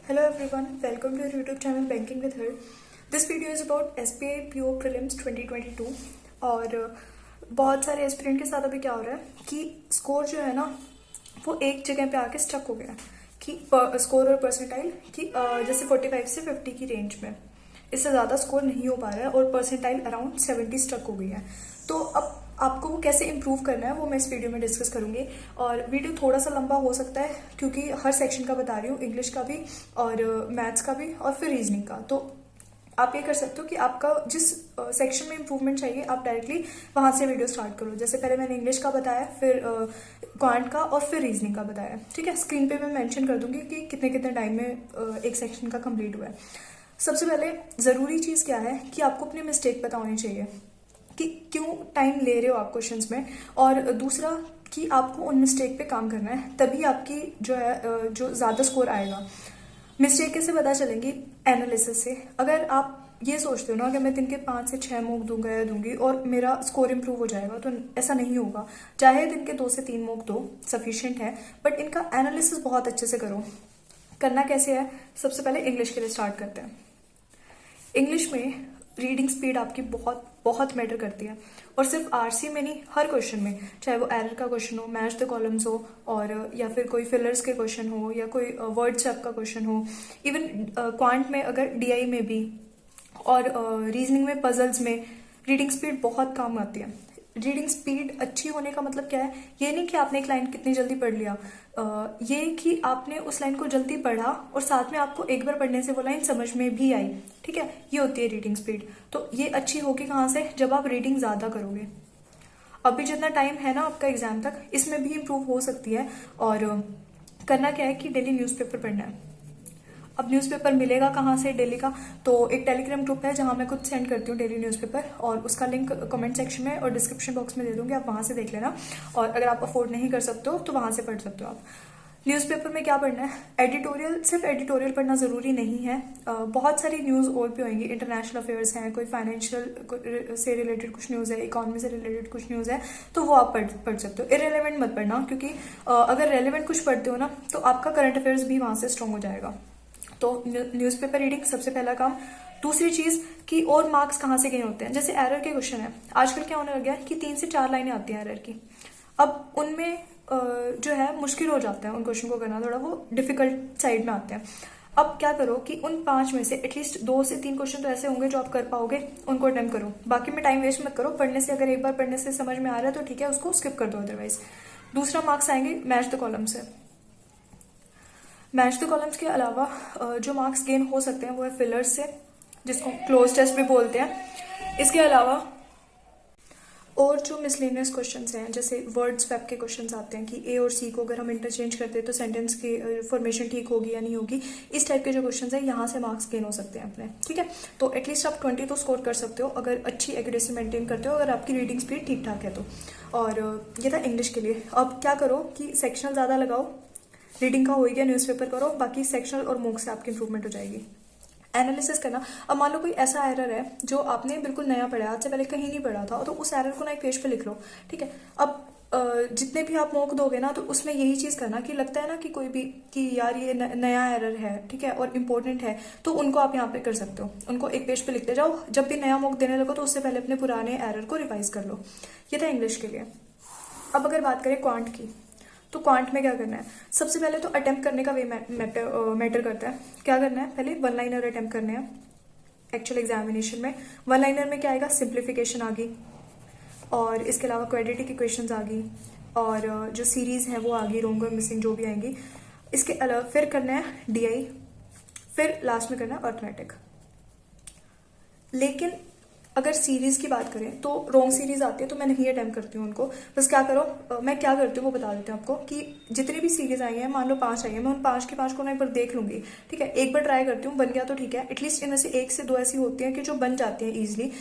Hello everyone, welcome to your YouTube channel Banking with Her. This video is about SBI PO Prelims 2022 और बहुत सारे aspirant के साथ अभी क्या हो रहा है कि स्कोर जो है ना वो एक जगह पे आके स्टक हो गया है कि स्कोर और परसेंटाइल कि जैसे 45 से 50 की रेंज में इससे ज़्यादा स्कोर नहीं हो पा रहा है और परसेंटाइल अराउंड 70 स्टक हो गई है। तो अब आपको वो कैसे इम्प्रूव करना है वो मैं इस वीडियो में डिस्कस करूंगी और वीडियो थोड़ा सा लंबा हो सकता है क्योंकि हर सेक्शन का बता रही हूँ, इंग्लिश का भी और मैथ्स का भी और फिर रीजनिंग का। तो आप ये कर सकते हो कि आपका जिस सेक्शन में इम्प्रूवमेंट चाहिए आप डायरेक्टली वहां से वीडियो स्टार्ट करो। जैसे पहले मैंने इंग्लिश का बताया, फिर क्वांट का और फिर रीजनिंग का बताया। ठीक है, स्क्रीन पे मैं मेंशन कर दूंगी कि कितने कितने टाइम में एक सेक्शन का कंप्लीट हुआ है। सबसे पहले ज़रूरी चीज़ क्या है कि आपको अपनी मिस्टेक पता होनी चाहिए कि क्यों टाइम ले रहे हो आप क्वेश्चंस में, और दूसरा कि आपको उन मिस्टेक पे काम करना है, तभी आपकी जो है जो ज़्यादा स्कोर आएगा। मिस्टेक कैसे पता चलेंगी? एनालिसिस से। अगर आप ये सोचते हो ना कि मैं दिन के 5 से 6 मॉक दूंगा या दूंगी और मेरा स्कोर इंप्रूव हो जाएगा, तो ऐसा नहीं होगा। चाहे दिन के 2 से 3 मॉक दो, सफिशिएंट है, बट इनका एनालिसिस बहुत अच्छे से करो। करना कैसे है? सबसे पहले इंग्लिश के लिए स्टार्ट करते हैं। इंग्लिश में रीडिंग स्पीड आपकी बहुत बहुत मैटर करती है, और सिर्फ आरसी में नहीं, हर क्वेश्चन में, चाहे वो एरर का क्वेश्चन हो, मैच द कॉलम्स हो, और या फिर कोई फिलर्स के क्वेश्चन हो, या कोई वर्ड स्वैप का क्वेश्चन हो, इवन क्वांट में अगर डीआई में भी, और रीजनिंग में, पजल्स में रीडिंग स्पीड बहुत काम आती है। रीडिंग स्पीड अच्छी होने का मतलब क्या है? ये नहीं कि आपने एक लाइन कितनी जल्दी पढ़ लिया, ये कि आपने उस लाइन को जल्दी पढ़ा और साथ में आपको एक बार पढ़ने से वो लाइन समझ में भी आई। ठीक है, ये होती है रीडिंग स्पीड। तो ये अच्छी होगी कहाँ से? जब आप रीडिंग ज्यादा करोगे। अभी जितना टाइम है ना आपका एग्जाम तक, इसमें भी इम्प्रूव हो सकती है। और करना क्या है कि डेली न्यूज़पेपर पढ़ना है। अब न्यूज़पेपर मिलेगा कहाँ से डेली का? तो एक टेलीग्राम ग्रुप है जहाँ मैं खुद सेंड करती हूँ डेली न्यूज़पेपर, और उसका लिंक कमेंट सेक्शन में और डिस्क्रिप्शन बॉक्स में दे दूंगी, आप वहाँ से देख लेना। और अगर आप अफोर्ड नहीं कर सकते हो तो वहाँ से पढ़ सकते हो आप। न्यूज़पेपर में क्या पढ़ना है? एडिटोरियल। सिर्फ एडिटोरियल पढ़ना ज़रूरी नहीं है, बहुत सारी न्यूज़ और भी होंगी। इंटरनेशनल अफेयर्स हैं, कोई फाइनेंशियल से रिलेटेड कुछ न्यूज़ है, इकोनॉमी से रिलेटेड कुछ न्यूज़ है, तो वो आप पढ़ सकते हो। इरेलीवेंट मत पढ़ना, क्योंकि अगर रेलिवेंट कुछ पढ़ते हो ना तो आपका करंट अफेयर्स भी वहाँ से स्ट्रॉन्ग हो जाएगा। तो न्यूज़पेपर रीडिंग सबसे पहला काम। दूसरी चीज कि और मार्क्स कहाँ से गेन होते हैं? जैसे एरर के क्वेश्चन है, आजकल क्या होने लग गया है कि 3 से 4 लाइनें आती हैं एरर की। अब उनमें जो है मुश्किल हो जाता है उन क्वेश्चन को करना, थोड़ा वो डिफिकल्ट साइड में आते हैं। अब क्या करो कि उन 5 में से एटलीस्ट 2 से 3 क्वेश्चन तो ऐसे होंगे जो आप कर पाओगे, उनको अटेम्प्ट करो। बाकी में टाइम वेस्ट मत करो। पढ़ने से, अगर एक बार पढ़ने से समझ में आ रहा है तो ठीक है, उसको स्किप कर दो, अदरवाइज। दूसरा मार्क्स आएंगे मैच द कॉलम से। मैच द कॉलम्स के अलावा जो मार्क्स गेन हो सकते हैं वो है फिलर्स से, जिसको क्लोज टेस्ट भी बोलते हैं। इसके अलावा और जो मिसलेनियस क्वेश्चंस हैं, जैसे वर्ड स्वैप के क्वेश्चंस आते हैं कि ए और सी को अगर हम इंटरचेंज करते हैं तो सेंटेंस की फॉर्मेशन ठीक होगी या नहीं होगी, इस टाइप के जो क्वेश्चंस हैं, यहाँ से मार्क्स गेन हो सकते हैं अपने। ठीक है, तो एटलीस्ट आप 20 तो स्कोर कर सकते हो अगर अच्छी एक्यूरेसी मेंटेन करते हो, अगर आपकी रीडिंग स्पीड ठीक ठाक है तो। और ये था इंग्लिश के लिए। अब क्या करो कि सेक्शनल ज़्यादा लगाओ। रीडिंग का हो गया, न्यूज़पेपर करो, बाकी सेक्शनल और मॉक से आपकी इंप्रूवमेंट हो जाएगी। एनालिसिस करना। अब मान लो कोई ऐसा एरर है जो आपने बिल्कुल नया पढ़ा, आज से पहले कहीं नहीं पढ़ा था, तो उस एरर को ना एक पेज पे लिख लो। ठीक है, अब जितने भी आप मॉक दोगे ना तो उसमें यही चीज करना कि लगता है ना कि कोई भी कि यार ये नया एरर है, ठीक है, और इम्पोर्टेंट है, तो उनको आप यहाँ पे कर सकते हो। उनको एक पेज पे लिखते जाओ, जब भी नया मॉक देने लगो तो उससे पहले अपने पुराने एरर को रिवाइज कर लो। ये था इंग्लिश के लिए। अब अगर बात करें क्वांट की, तो क्वांट में क्या करना है? सबसे पहले तो अटेम्प्ट करने का वे मैटर करता है। क्या करना है? पहले 1 लाइनर अटेम्प्ट करने हैं। एक्चुअल एग्जामिनेशन में 1 लाइनर में क्या आएगा? सिंप्लीफिकेशन आ गई, और इसके अलावा क्वाड्रेटिक इक्वेशंस आ गई, और जो सीरीज है वो आ गई, रोंग और मिसिंग जो भी आएंगी। इसके अलावा फिर करना है डीआई, फिर लास्ट में करना है अर्थमेटिक। लेकिन अगर सीरीज की बात करें तो रॉन्ग सीरीज आती है तो मैं नहीं अटेम्प्ट करती हूँ उनको। बस क्या करो, मैं क्या करती हूँ वो बता देती हूँ आपको कि जितनी भी सीरीज आई है, मान लो 5 आई है, मैं उन 5 की 5 को ना एक बार देख लूंगी। ठीक है, एक बार ट्राई करती हूँ, बन गया तो ठीक है। एटलीस्ट इनमें से 1 से 2 ऐसी होती हैं कि जो बन जाती हैं ईजिली।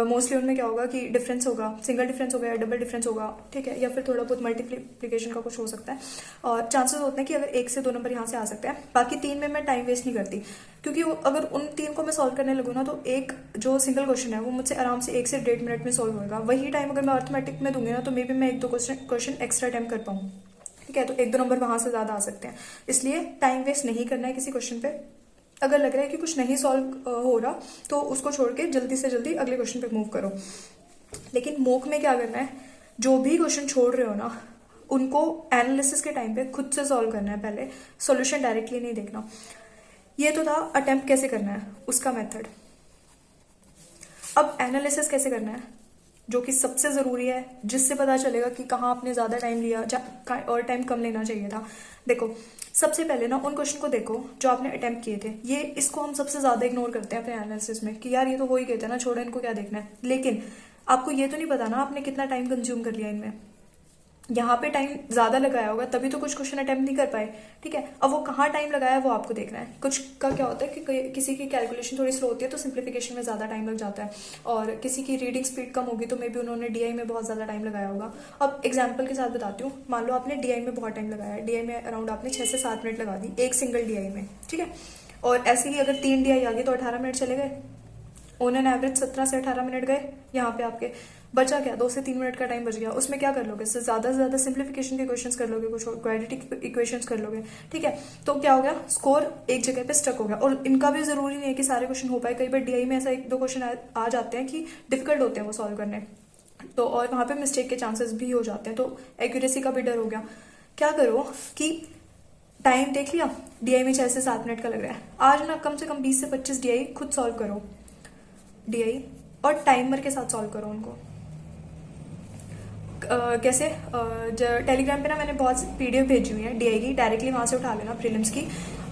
मोस्टली उनमें क्या होगा कि डिफरेंस होगा, सिंगल डिफरेंस होगा या डबल डिफरेंस होगा। ठीक है, या फिर थोड़ा बहुत मल्टीप्लीकेशन का कुछ हो सकता है, और चांसेस होते हैं कि अगर 1 से 2 नंबर यहाँ से आ सकते हैं। बाकी 3 में मैं टाइम वेस्ट नहीं करती, क्योंकि अगर उन 3 को मैं सॉल्व करने लगूँ ना तो एक जो सिंगल क्वेश्चन है वो मुझसे आराम से 1 से 1.5 मिनट में सॉल्व होगा। वही टाइम अगर मैं अर्थमेटिक में दूंगी ना तो मे बी मैं 1-2 क्वेश्चन एक्स्ट्रा अटेम्प्ट कर पाऊँ। ठीक ठीक है, तो 1-2 नंबर वहां से ज्यादा आ सकते हैं। इसलिए टाइम वेस्ट नहीं करना है किसी क्वेश्चन पे। अगर लग रहा है कि कुछ नहीं सॉल्व हो रहा तो उसको छोड़ के जल्दी से जल्दी अगले क्वेश्चन पे मूव करो। लेकिन मॉक में क्या करना है, जो भी क्वेश्चन छोड़ रहे हो ना उनको एनालिसिस के टाइम पे खुद से सॉल्व करना है, पहले सॉल्यूशन डायरेक्टली नहीं देखना। ये तो था अटेम्प्ट कैसे करना है उसका मेथड। अब एनालिसिस कैसे करना है, जो कि सबसे जरूरी है, जिससे पता चलेगा कि कहाँ आपने ज्यादा टाइम लिया और टाइम कम लेना चाहिए था। देखो, सबसे पहले ना उन क्वेश्चन को देखो जो आपने अटेम्प्ट किए थे। ये इसको हम सबसे ज्यादा इग्नोर करते हैं अपने एनालिसिस में कि यार ये तो हो ही गए थे ना, छोड़ो इनको क्या देखना है। लेकिन आपको ये तो नहीं पता ना आपने कितना टाइम कंज्यूम कर लिया इनमें। यहाँ पे टाइम ज्यादा लगाया होगा तभी तो कुछ क्वेश्चन अटेम्प्ट नहीं कर पाए, ठीक है। अब वो कहाँ टाइम लगाया वो आपको देखना है। कुछ का क्या होता है कि किसी की कैलकुलेशन थोड़ी स्लो होती है तो सिंप्लीफिकेशन में ज्यादा टाइम लग जाता है, और किसी की रीडिंग स्पीड कम होगी तो मे बी उन्होंने डीआई में बहुत ज्यादा टाइम लगाया होगा। अब एग्जाम्पल के साथ बताती हूँ, मान लो आपने डीआई में बहुत टाइम लगाया, डीआई में अराउंड आपने 6 से 7 मिनट लगा दी एक सिंगल डीआई में, ठीक है। और ऐसे ही अगर 3 डीआई आ गई तो 18 मिनट चले गए, ऑन एन एवरेज 17 से 18 मिनट गए। यहाँ पे आपके बचा क्या, 2 से 3 मिनट का टाइम बच गया। उसमें क्या कर लोगे, ज्यादा से ज्यादा सिंप्लीफिकेशन के क्वेश्चंस कर लोगे, कुछ क्वाड्रेटिक इक्वेशंस कर लोगे, ठीक है। तो क्या हो गया, स्कोर एक जगह पे स्टक हो गया। और इनका भी जरूरी नहीं है कि सारे क्वेश्चन हो पाए, कई बार डीआई में ऐसा 1-2 क्वेश्चन आ जाते हैं कि डिफिकल्ट होते हैं वो सॉल्व करने, तो और वहां पे मिस्टेक के चांसेस भी हो जाते हैं, तो एक्यूरेसी का भी डर हो गया। क्या करो कि टाइम देख लिया, डीआई में 6 से 7 मिनट का लग रहा है, आज ना कम से कम 20 से 25 डीआई खुद सॉल्व करो, डीआई और टाइमर के साथ सॉल्व करो उनको। कैसे, टेलीग्राम पे ना मैंने बहुत पीडीएफ भेजी हुई है डीआई की, डायरेक्टली वहां से उठा लेना प्रीलिम्स की।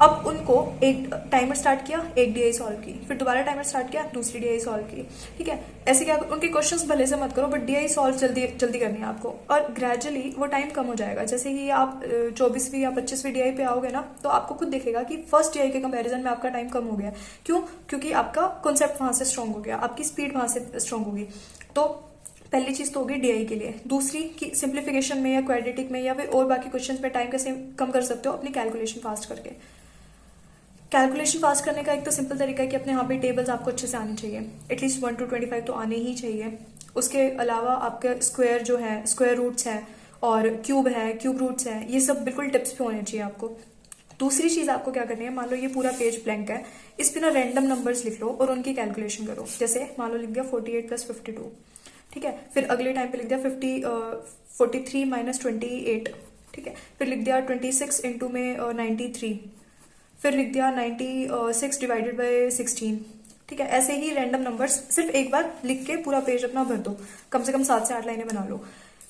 अब उनको एक टाइमर स्टार्ट किया, एक डीआई सॉल्व की, फिर दोबारा टाइमर स्टार्ट किया, दूसरी डीआई सॉल्व की, ठीक है। ऐसे क्या, उनके क्वेश्चंस भले से मत करो बट डीआई सॉल्व जल्दी जल्दी करनी है आपको, और ग्रेजुअली वो टाइम कम हो जाएगा। जैसे ही आप 24वीं या 25वीं डीआई पे आओगे ना तो आपको खुद दिखेगा कि फर्स्ट डीआई के कंपैरिजन में आपका टाइम कम हो गया। क्यों, क्योंकि आपका कॉन्सेप्ट वहां से स्ट्रांग हो गया, आपकी स्पीड वहां से स्ट्रांग होगी। तो पहली चीज तो होगी डीआई के लिए। दूसरी कि सिंप्लीफिकेशन में या क्वाड्रेटिक में या फिर और बाकी क्वेश्चंस में टाइम कैसे कम कर सकते हो, अपनी कैलकुलेशन फास्ट करके। कैलकुलेशन फास्ट करने का एक तो सिंपल तरीका है कि अपने यहाँ पे टेबल्स आपको अच्छे से आने चाहिए, एटलीस्ट 1 to 25 तो आने ही चाहिए। उसके अलावा आपके स्क्वायर जो है, स्क्वायर रूट्स है और क्यूब है, क्यूब रूट्स है, ये सब बिल्कुल टिप्स पे होने चाहिए आपको। दूसरी चीज आपको क्या करनी है, मान लो ये पूरा पेज ब्लैंक है, इस पे ना रैंडम नंबर्स लिख लो और उनकी कैलकुलेशन करो। जैसे मान लो लिख दिया 48 + 52, ठीक है। फिर अगले टाइम पे लिख दिया 43 - 28, ठीक है। फिर लिख दिया 26 इंटू में 93, फिर लिख दिया 96 डिवाइडेड बाय 16, ठीक है। ऐसे ही रैंडम नंबर्स सिर्फ एक बार लिख के पूरा पेज अपना भर दो, कम से कम 7 से 8 लाइनें बना लो,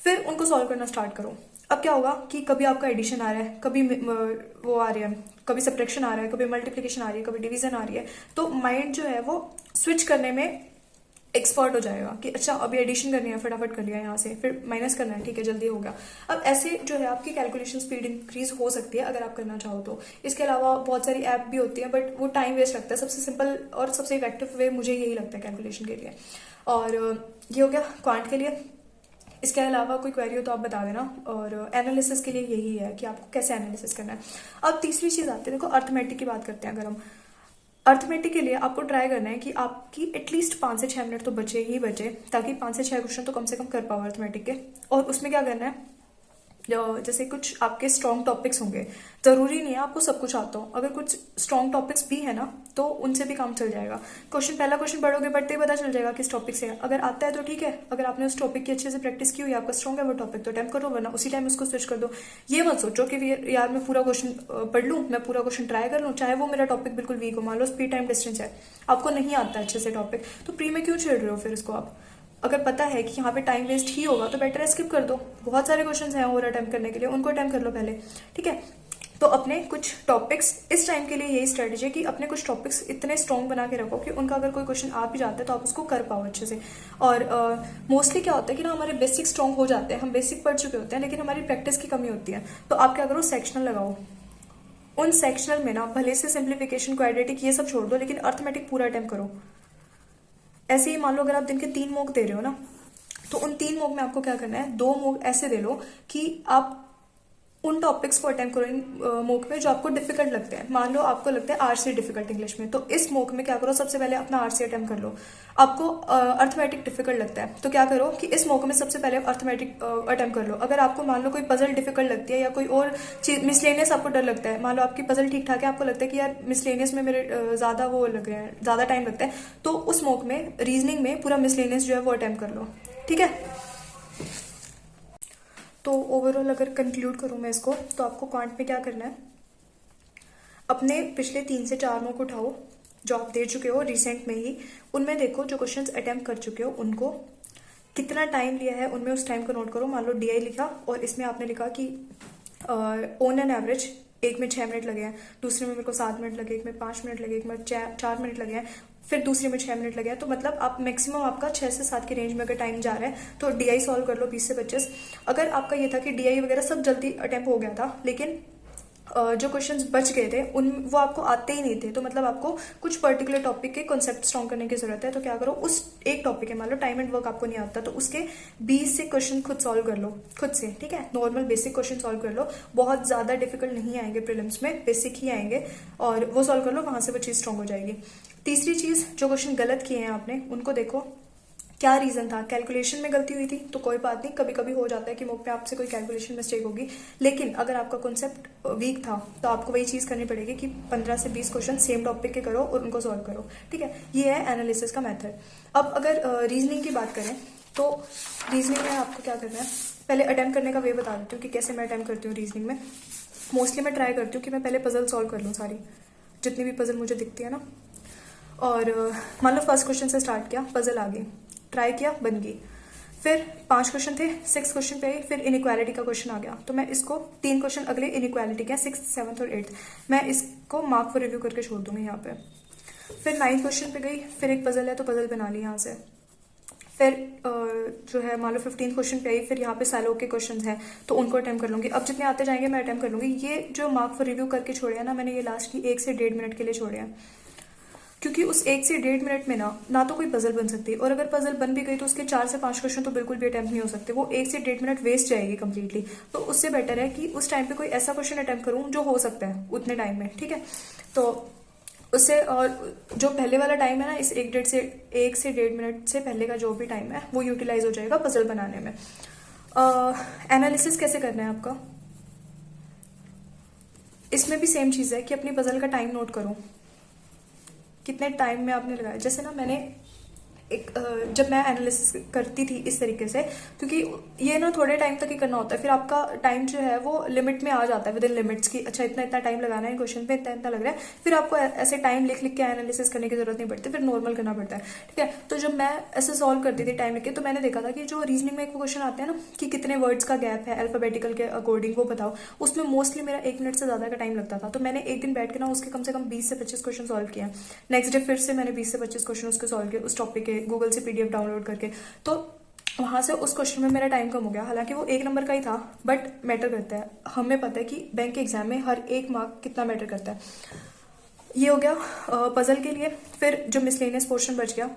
फिर उनको सॉल्व करना स्टार्ट करो। अब क्या होगा कि कभी आपका एडिशन आ रहा है, कभी वो आ रहा है, कभी सब्ट्रैक्शन आ रहा है, कभी मल्टीप्लिकेशन आ रही है, कभी डिवीजन आ रही है, तो माइंड जो है वो स्विच करने में एक्सपर्ट हो जाएगा कि अच्छा अभी एडिशन करनी है, फटाफट कर लिया यहाँ से, फिर माइनस करना है, ठीक है, जल्दी हो गया। अब ऐसे जो है आपकी कैलकुलेशन स्पीड इंक्रीज हो सकती है अगर आप करना चाहो तो। इसके अलावा बहुत सारी ऐप भी होती है बट वो टाइम वेस्ट लगता है। सबसे सिंपल और सबसे इफेक्टिव वे मुझे यही लगता है कैलकुलेशन के लिए। और ये हो गया क्वांट के लिए। इसके अलावा कोई क्वेरी हो तो आप बता देना। और एनालिसिस के लिए यही है कि आपको कैसे एनालिसिस करना है। अब तीसरी चीज आती है, देखो अर्थमेटिक की बात करते हैं। अगर हम अर्थमेटिक के लिए आपको ट्राई करना है कि आपकी एटलीस्ट 5 से 6 मिनट तो बचे ही बचे, ताकि 5 से 6 क्वेश्चन तो कम से कम कर पाओ अर्थमेटिक के। और उसमें क्या करना है, जैसे कुछ आपके स्ट्रॉन्ग टॉपिक्स होंगे, जरूरी नहीं है आपको सब कुछ आता हो, अगर कुछ स्ट्रॉन्ग टॉपिक्स भी है ना तो उनसे भी काम चल जाएगा। पहला क्वेश्चन पढ़ोगे पढ़ते ही पता चल जाएगा किस टॉपिक से है। अगर आता है तो ठीक है, अगर आपने उस टॉपिक की अच्छे से प्रैक्टिस की हुई, आपका स्ट्रॉन्ग है वो टॉपिक, तो अटेम्प्ट करो, वरना उसी टाइम उसको स्विच कर दो। ये मत सोचो कि यार मैं पूरा क्वेश्चन पढ़ लूँ, मैं पूरा क्वेश्चन ट्राई कर लूँ, चाहे वो मेरा टॉपिक बिल्कुल वीक हो। मान लो स्पीड टाइम डिस्टेंस है, आपको नहीं आता अच्छे से टॉपिक, तो प्री में क्यों छेड़ रहे हो फिर इसको आप? अगर पता है कि यहाँ पे टाइम वेस्ट ही होगा तो बेटर है स्किप कर दो। बहुत सारे क्वेश्चंस हैं और अटेम्प्ट करने के लिए, उनको अटेम्प्ट कर लो पहले, ठीक है। तो अपने कुछ टॉपिक्स इस टाइम के लिए यही स्ट्रेटेजी है कि अपने कुछ टॉपिक्स इतने स्ट्रॉन्ग बना के रखो कि उनका अगर कोई क्वेश्चन आ भी जाता है तो आप उसको कर पाओ अच्छे से। और मोस्टली क्या होता है कि ना हमारे बेसिक स्ट्रॉन्ग हो जाते हैं, हम बेसिक पढ़ चुके होते हैं, लेकिन हमारी प्रैक्टिस की कमी होती है। तो आप क्या करो, सेक्शनल लगाओ। उन सेक्शनल में ना भले से सिंप्लीफिकेशन, क्वाड्रेटिक ये सब छोड़ दो, लेकिन अर्थमेटिक पूरा अटेम्प्ट करो। ऐसे ही मान लो अगर आप दिन के 3 मॉक दे रहे हो ना, तो उन 3 मॉक में आपको क्या करना है, 2 मॉक ऐसे दे लो कि आप उन टॉपिक्स को अटेम्प्ट करो इन मोक में जो आपको डिफिकल्ट लगते हैं। मान लो आपको लगता है आरसी डिफिकल्ट इंग्लिश में, तो इस मोक में क्या करो, सबसे पहले अपना आरसी अटेम्प्ट कर लो। आपको अर्थमेटिक डिफिकल्ट लगता है तो क्या करो कि इस मोक में सबसे पहले अर्थमेटिक अटेम्प्ट कर लो। अगर आपको मान लो कोई पजल डिफिकल्ट लगती है या कोई और चीज मिसलेनियस आपको डर लगता है, मान लो आपकी पजल ठीक ठाक है, आपको लगता है कि यार मिसलेनियस में मेरे ज्यादा वो लग रहे हैं, ज्यादा टाइम लगता है, तो उस मोक में रीजनिंग में पूरा मिसलेनियस जो है वो अटेम्प्ट कर लो। ठीक है, तो ओवरऑल अगर कंक्लूड करूँ मैं इसको, तो आपको क्वांट में क्या करना है, अपने पिछले 3 से 4 मॉक उठाओ जो आप दे चुके हो रिसेंट में ही, उनमें देखो जो क्वेश्चंस अटेम्प्ट कर चुके हो उनको कितना टाइम लिया है, उनमें उस टाइम को नोट करो। मान लो DI लिखा और इसमें आपने लिखा कि ऑन एन एवरेज एक में 6 मिनट लगे हैं, दूसरे में मेरे को 7 मिनट लगे, एक में 5 मिनट लगे, एक में 4 मिनट लगे हैं, फिर दूसरे में 6 मिनट लगे हैं, तो मतलब आप मैक्सिमम आपका 6 से 7 की रेंज में अगर टाइम जा रहा है तो DI सॉल्व कर लो 20 से 25। अगर आपका ये था कि DI वगैरह सब जल्दी अटेम्प्ट हो गया था लेकिन जो क्वेश्चंस बच गए थे उन वो आपको आते ही नहीं थे, तो मतलब आपको कुछ पर्टिकुलर टॉपिक के कॉन्सेप्ट स्ट्रॉन्ग करने की जरूरत है। तो क्या करो, उस एक टॉपिक है, मान लो टाइम एंड वर्क आपको नहीं आता तो उसके 20 से क्वेश्चन खुद सॉल्व कर लो, खुद से। ठीक है, नॉर्मल बेसिक क्वेश्चन सॉल्व कर लो, बहुत ज्यादा डिफिकल्ट नहीं आएंगे प्रीलिम्स में, बेसिक ही आएंगे, और वो सॉल्व कर लो, वहां से वो चीज स्ट्रॉन्ग हो जाएगी। तीसरी चीज, जो क्वेश्चन गलत किए हैं आपने उनको देखो क्या रीजन था। कैलकुलेशन में गलती हुई थी तो कोई बात नहीं, कभी कभी हो जाता है कि मोक में आपसे कोई कैलकुलेशन मिस्टेक होगी, लेकिन अगर आपका कॉन्सेप्ट वीक था तो आपको वही चीज करनी पड़ेगी कि 15 से 20 क्वेश्चन सेम टॉपिक के करो और उनको सॉल्व करो। ठीक है, ये है एनालिसिस का मेथड। अब अगर रीजनिंग की बात करें तो रीजनिंग में आपको क्या करना है, पहले अटेम्प्ट करने का वे बता देती हूँ कि कैसे मैं अटेम्प्ट करती हूँ रीजनिंग में। मोस्टली मैं ट्राई करती हूँ कि मैं पहले पजल सॉल्व कर लूँ, सारी जितनी भी पजल मुझे दिखती है ना, और मान लो फर्स्ट क्वेश्चन से स्टार्ट किया, पजल आ गई, ट्राई किया, बन गई, फिर 5 क्वेश्चन थे, 6 क्वेश्चन पे आई, फिर इनइक्वालिटी का क्वेश्चन आ गया, तो मैं इसको 3 क्वेश्चन अगले इनइक्वालिटी के 6th 7th और 8th मैं इसको मार्क फॉर रिव्यू करके छोड़ दूंगी यहाँ पे। फिर 9th क्वेश्चन पे गई, फिर एक पजल है तो पजल बना ली यहाँ से। फिर जो है मान लो 15th क्वेश्चन पे आई, फिर यहाँ पे सैलो के क्वेश्चन हैं तो उनको अटेम्प्ट कर लूंगी। अब जितने आते जाएंगे मैं अटेम्प्ट कर लूंगी। ये जो मार्क फॉर रिव्यू करके छोड़े हैं ना मैंने, ये लास्ट की 1 से 1.5 मिनट के लिए छोड़े हैं, क्योंकि उस 1 से 1.5 मिनट में ना तो कोई पजल बन सकती, और अगर पजल बन भी गई तो उसके 4 से 5 क्वेश्चन तो बिल्कुल भी अटेम्प्ट नहीं हो सकते, वो 1 से 1.5 मिनट वेस्ट जाएगी कंप्लीटली। तो उससे बेटर है कि उस टाइम पे कोई ऐसा क्वेश्चन अटेम्प्ट करूं जो हो सकता है उतने टाइम में। ठीक है, तो उससे, और जो पहले वाला टाइम है ना, इस 1 से 1.5 मिनट से पहले का जो भी टाइम है वो यूटिलाइज हो जाएगा पजल बनाने में। एनालिसिस कैसे करना है आपका, इसमें भी सेम चीज है कि अपनी पजल का टाइम नोट करो, कितने टाइम में आपने लगाया। जैसे ना मैंने जब मैं एनालिसिस करती थी इस तरीके से, क्योंकि ये ना थोड़े टाइम तक ही करना होता है, फिर आपका टाइम जो है वो लिमिट में आ जाता है, विद इन लिमिट्स की। अच्छा इतना इतना टाइम लगाना है क्वेश्चन पे, इतना इतना लग रहा है, फिर आपको ऐसे टाइम लिख लिख के एनालिसिस करने की जरूरत नहीं पड़ती, फिर नॉर्मल करना पड़ता है। ठीक है, तो जब मैं ऐसे सॉल्व करती थी टाइम लिख के, तो मैंने देखा था कि जो रीजनिंग में एक क्वेश्चन आते हैं ना कि कितने वर्ड्स का गैप है अल्फाबेटिकल के अकॉर्डिंग, वो बताओ, उसमें मोस्टली मेरा 1 मिनट से ज्यादा का टाइम लगता था। तो मैंने एक दिन बैठ के ना उसके कम से कम 20 से 25 क्वेश्चन सॉल्व किया। नेक्स्ट डे फिर से मैंने 20 से 25 क्वेश्चन उसके सॉल्व किए उस टॉपिक के, गूगल से PDF डाउनलोड करके। तो वहां से उस क्वेश्चन में मेरा टाइम कम हो गया, हालांकि वो 1 नंबर का ही था, बट मैटर करता है। हमें पता है कि बैंक के एग्जाम में हर एक मार्क कितना मैटर करता है। ये हो गया पजल के लिए। फिर जो मिसलेनियस पोर्शन बच गया,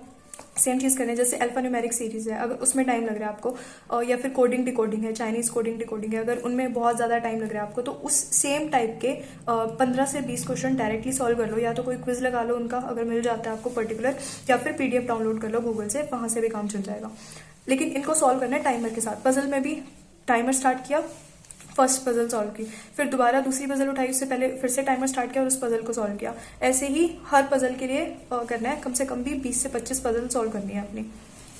सेम चीज करनी है। जैसे अल्फा न्यूमेरिक सीरीज है, अगर उसमें टाइम लग रहा है आपको, या फिर कोडिंग डिकोडिंग है, चाइनीज कोडिंग डिकोडिंग है, अगर उनमें बहुत ज्यादा टाइम लग रहा है आपको, तो उस सेम टाइप के 15 से 20 क्वेश्चन डायरेक्टली सॉल्व कर लो, या तो कोई क्विज लगा लो उनका अगर मिल जाता है आपको पर्टिकुलर, या फिर PDF डाउनलोड कर लो गूगल से, वहां से भी काम चल जाएगा। लेकिन इनको सॉल्व करना है टाइमर के साथ। पजल में भी टाइमर स्टार्ट किया, फर्स्ट पजल सॉल्व की, फिर दोबारा दूसरी पजल उठाई, उससे पहले फिर से टाइमर स्टार्ट किया और उस पजल को सॉल्व किया। ऐसे ही हर पजल के लिए करना है, कम से कम भी 20 से 25 पजल सॉल्व करनी है अपनी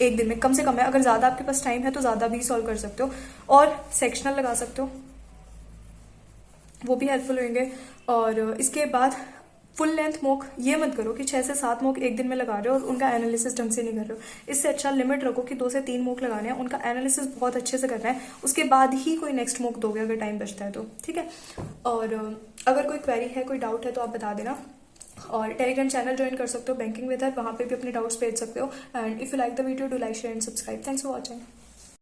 एक दिन में, कम से कम है। अगर ज्यादा आपके पास टाइम है तो ज्यादा भी सॉल्व कर सकते हो, और सेक्शनल लगा सकते हो, वो भी हेल्पफुल होंगे। और इसके बाद फुल लेंथ मोक ये मत करो कि 6 से 7 मोक एक दिन में लगा रहे हो और उनका एनालिसिस ढंग से नहीं कर रहे हो। इससे अच्छा लिमिट रखो कि 2 से 3 मोक लगाने हैं, उनका एनालिसिस बहुत अच्छे से करना है, उसके बाद ही कोई नेक्स्ट मोक दोगे अगर टाइम बचता है तो। ठीक है, और अगर कोई क्वेरी है, कोई डाउट है तो आप बता देना। और टेलीग्राम चैनल ज्वाइन कर सकते हो बैंकिंग विद हर, वहाँ पे भी अपने डाउट्स भेज सकते हो। And if you like the video, do like, share and subscribe. Thanks for watching.